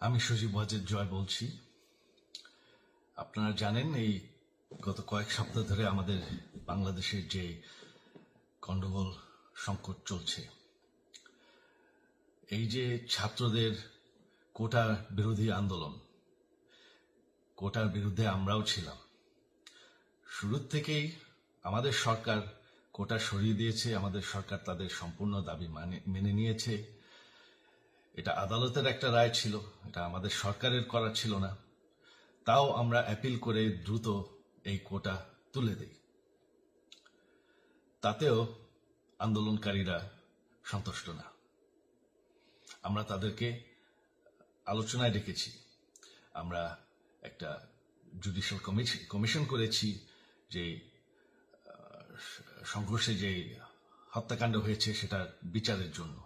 আমি সজীব ওয়াজেদ জয় বলছি। আপনারা জানেন এই গত কয়েক সপ্তাহ ধরে আমাদের বাংলাদেশের যে গন্ডগোল সংকট চলছে, এই যে ছাত্রদের কোটা বিরোধী আন্দোলন, কোটার বিরুদ্ধে আমরাও ছিলাম। শুরুর থেকেই আমাদের সরকার কোটা সরিয়ে দিয়েছে, আমাদের সরকার তাদের সম্পূর্ণ দাবি মেনে নিয়েছে। এটা আদালতের একটা রায় ছিল, এটা আমাদের সরকারের করা ছিল না। তাও আমরা অ্যাপিল করে দ্রুত এই কোটা তুলে দেই। তাতেও আন্দোলনকারীরা সন্তুষ্ট না। আমরা তাদেরকে আলোচনায় ডেকেছি, আমরা একটা জুডিশিয়াল কমিশন করেছি যে সংঘর্ষে যে হত্যাকাণ্ড হয়েছে সেটার বিচারের জন্য।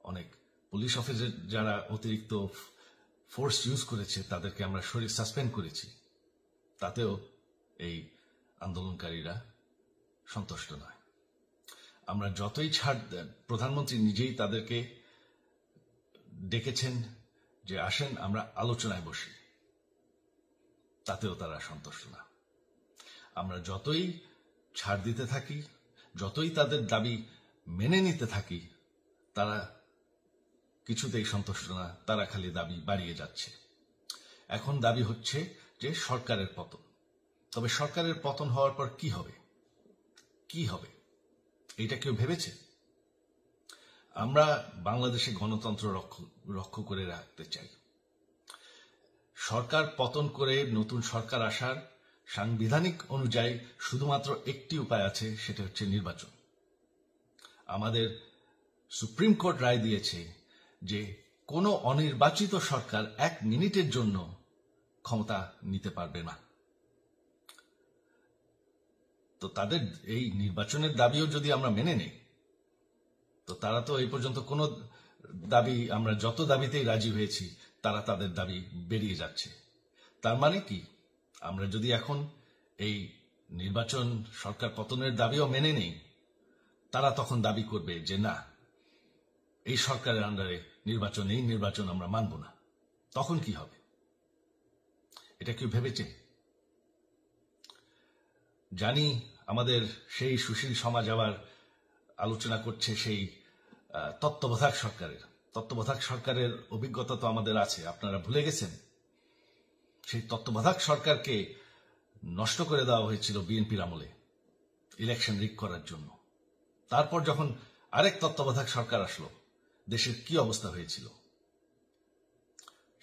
অনেক পুলিশ অফিসার যারা অতিরিক্ত ফোর্স ইউজ করেছে তাদেরকে আমরা সাসপেন্ড করেছি। তাতেও এই আন্দোলনকারীরা সন্তুষ্ট নয়। আমরা যতই ছাড় দেন, প্রধানমন্ত্রী নিজেই তাদেরকে ডেকেছেন যে আসেন আমরা আলোচনায় বসি, তাতেও তারা সন্তুষ্ট না। আমরা যতই ছাড় দিতে থাকি, যতই তাদের দাবি মেনে নিতে থাকি, তারা কিছুতেই সন্তুষ্ট না, তারা খালি দাবি বাড়িয়ে যাচ্ছে। এখন দাবি হচ্ছে যে সরকারের পতন। তবে সরকারের পতন হওয়ার পর কি হবে, কি হবে এটা কেউ ভেবেছে? আমরা বাংলাদেশে গণতন্ত্র রক্ষা করে রাখতে চাই। সরকার পতন করে নতুন সরকার আসার সাংবিধানিক অনুযায়ী শুধুমাত্র একটি উপায় আছে, সেটা হচ্ছে নির্বাচন। আমাদের সুপ্রিম কোর্ট রায় দিয়েছে যে কোনো অনির্বাচিত সরকার 1 মিনিটের জন্য ক্ষমতা নিতে পারবে না। তো তাদের এই নির্বাচনের দাবিও যদি আমরা মেনে নেই, তো তারা তো এই পর্যন্ত কোনো দাবি, আমরা যত দাবিতেই রাজি হয়েছি তারা তাদের দাবি বেরিয়ে যাচ্ছে। তার মানে কি, আমরা যদি এখন এই নির্বাচন সরকার পতনের দাবিও মেনে নেই, তারা তখন দাবি করবে যে না, এই সরকারের আন্ডারে এই নির্বাচন আমরা মানব না। তখন কি হবে এটা কেউ ভেবেছে? জানি আমাদের সেই সুশীল সমাজ আবার আলোচনা করছে সেই তত্ত্বাবধায়ক সরকারের অভিজ্ঞতা তো আমাদের আছে। আপনারা ভুলে গেছেন সেই তত্ত্বাবধায়ক সরকারকে নষ্ট করে দেওয়া হয়েছিল বিএনপির আমলে ইলেকশন রিগ করার জন্য। তারপর যখন আরেক তত্ত্বাবধায়ক সরকার আসলো, দেশের কি অবস্থা হয়েছিল।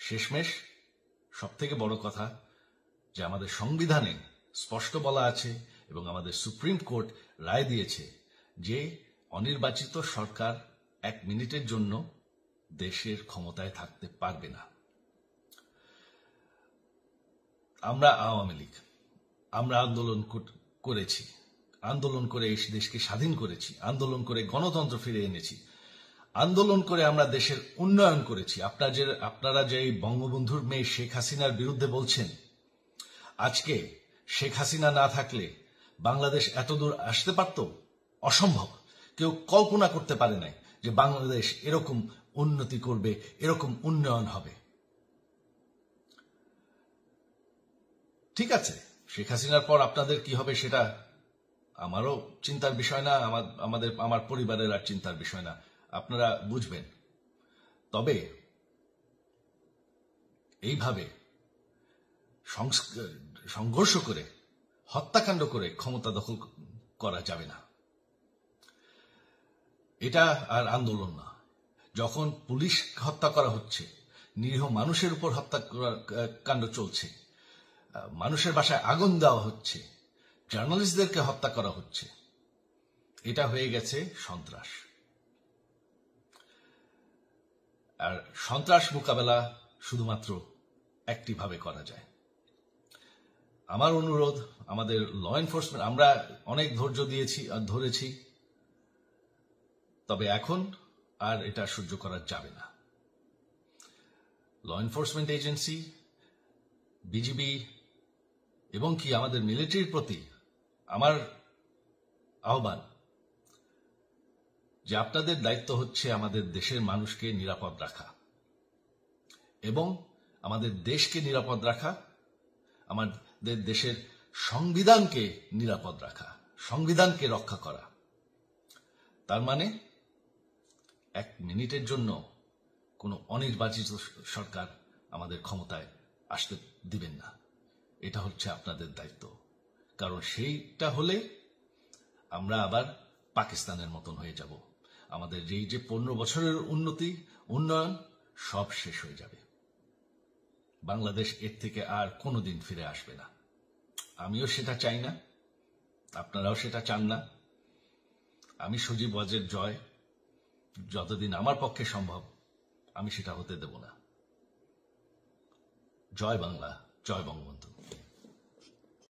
শেষমেশ সব থেকে বড় কথা যে আমাদের সংবিধানে স্পষ্ট বলা আছে এবং আমাদের সুপ্রিম কোর্ট রায় দিয়েছে যে অনির্বাচিত সরকার 1 মিনিটের জন্য দেশের ক্ষমতায় থাকতে পারবে না। আমরা আওয়ামী লীগ, আমরা আন্দোলন করেছি, আন্দোলন করে এই দেশকে স্বাধীন করেছি, আন্দোলন করে গণতন্ত্র ফিরে এনেছি, আন্দোলন করে আমরা দেশের উন্নয়ন করেছি। আপনারা যে বঙ্গবন্ধুর মেয়ে শেখ হাসিনার বিরুদ্ধে বলছেন, আজকে শেখ হাসিনা না থাকলে বাংলাদেশ এতদূর আসতে পারত? অসম্ভব। কেউ কল্পনা করতে পারে নাই যে বাংলাদেশ এরকম উন্নতি করবে, এরকম উন্নয়ন হবে। ঠিক আছে, শেখ হাসিনার পর আপনাদের কি হবে সেটা আমারও চিন্তার বিষয় না, আমার পরিবারের আর চিন্তার বিষয় না, আপনারা বুঝবেন। তবে এইভাবে সংঘর্ষ করে, হত্যাকাণ্ড করে ক্ষমতা দখল করা যাবে না। এটা আর আন্দোলন না। যখন পুলিশ হত্যা করা হচ্ছে, নিরীহ মানুষের উপর হত্যাকাণ্ড চলছে, মানুষের বাসায় আগুন দেওয়া হচ্ছে, জার্নালিস্টদেরকে হত্যা করা হচ্ছে, এটা হয়ে গেছে সন্ত্রাস। আর সন্ত্রাস মোকাবেলা শুধুমাত্র একটি ভাবে করা যায়। আমার অনুরোধ, আমাদের ল এনফোর্সমেন্ট, আমরা অনেক ধৈর্য ধরেছি, তবে এখন আর এটা সহ্য করা যাবে না। ল এনফোর্সমেন্ট এজেন্সি, বিজিবি এবং কি আমাদের মিলিটারির প্রতি আমার আহ্বান যে আপনাদের দায়িত্ব হচ্ছে আমাদের দেশের মানুষকে নিরাপদ রাখা। এবং আমাদের দেশকে নিরাপদ রাখা, আমাদের দেশের সংবিধানকে নিরাপদ রাখা, সংবিধানকে রক্ষা করা। তার মানে এক মিনিটের জন্য কোনো অনির্বাচিত সরকার আমাদের ক্ষমতায় আসতে দিবেন না। এটা হচ্ছে আপনাদের দায়িত্ব, কারণ সেইটা হলে আমরা আবার পাকিস্তানের মতন হয়ে যাব। আমাদের এই যে 15 বছরের উন্নয়ন সব শেষ হয়ে যাবে। বাংলাদেশ এর থেকে আর কোনোদিন ফিরে আসবে না। আমিও সেটা চাই না, আপনারাও সেটা চান না। আমি সজীব ওয়াজের জয় যতদিন আমার পক্ষে সম্ভব আমি সেটা হতে দেব না। জয় বাংলা, জয় বঙ্গবন্ধু।